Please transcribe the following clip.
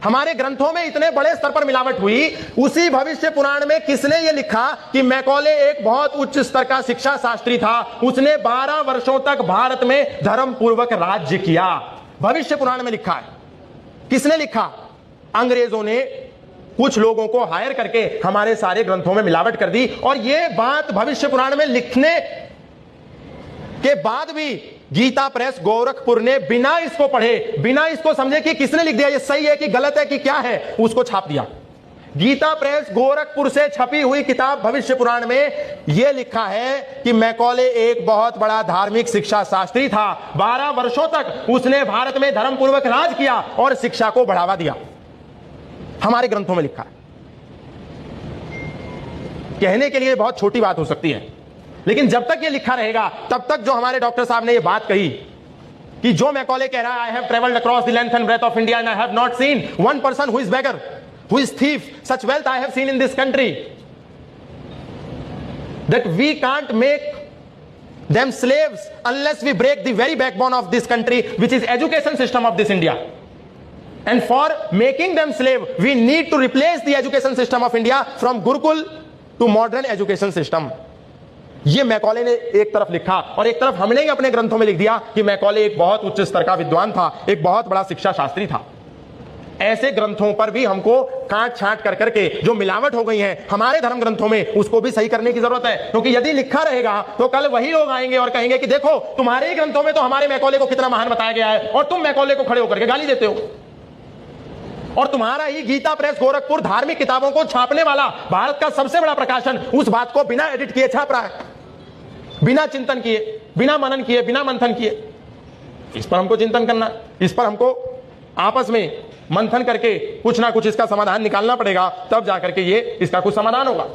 हमारे ग्रंथों में इतने बड़े स्तर पर मिलावट हुई। उसी भविष्य पुराण में किसने यह लिखा कि मैकॉले एक बहुत उच्च स्तर का शिक्षा शास्त्री था, उसने 12 वर्षों तक भारत में धर्म पूर्वक राज्य किया। भविष्य पुराण में लिखा है। किसने लिखा? अंग्रेजों ने कुछ लोगों को हायर करके हमारे सारे ग्रंथों में मिलावट कर दी। और यह बात भविष्य पुराण में लिखने के बाद भी गीता प्रेस गोरखपुर ने बिना इसको पढ़े, बिना इसको समझे कि किसने लिख दिया, ये सही है कि गलत है कि क्या है, उसको छाप दिया। गीता प्रेस गोरखपुर से छपी हुई किताब भविष्य पुराण में यह लिखा है कि मैकॉले एक बहुत बड़ा धार्मिक शिक्षा शास्त्री था। 12 वर्षों तक उसने भारत में धर्म पूर्वक राज किया और शिक्षा को बढ़ावा दिया। हमारे ग्रंथों में लिखा है। कहने के लिए बहुत छोटी बात हो सकती है, लेकिन जब तक ये लिखा रहेगा तब तक जो हमारे डॉक्टर साहब ने ये बात कही कि जो मैकॉले कह रहा है, I have travelled across the length and breadth of India and I have not seen one person who is beggar, who is thief, such wealth I have seen in this country, that we can't make them slaves unless we break the very backbone of this country, which is education system of this India. And for making them slave, we need to replace the education system of India from Gurukul to modern education system. ये Macaulay ने एक तरफ लिखा और एक तरफ हमने ही अपने ग्रंथों में लिख दिया कि मैकॉले एक बहुत उच्च स्तर का विद्वान था, एक बहुत बड़ा शिक्षा शास्त्री था। ऐसे ग्रंथों पर भी हमको काट छांट कर करके जो मिलावट हो गई है हमारे धर्म ग्रंथों में, उसको भी सही करने की जरूरत है। क्योंकि यदि लिखा रहेगा तो कल वही लोग आएंगे और कहेंगे कि देखो तुम्हारे ही ग्रंथों में तो हमारे मैकॉले को कितना महान बताया गया है और तुम मैकॉले को खड़े होकर के गाली देते हो। और तुम्हारा ही गीता प्रेस गोरखपुर धार्मिक किताबों को छापने वाला भारत का सबसे बड़ा प्रकाशन उस बात को बिना एडिट किए छाप रहा है, बिना चिंतन किए, बिना मनन किए, बिना मंथन किए। इस पर हमको चिंतन करना, इस पर हमको आपस में मंथन करके कुछ ना कुछ इसका समाधान निकालना पड़ेगा, तब जाकर के ये इसका कुछ समाधान होगा।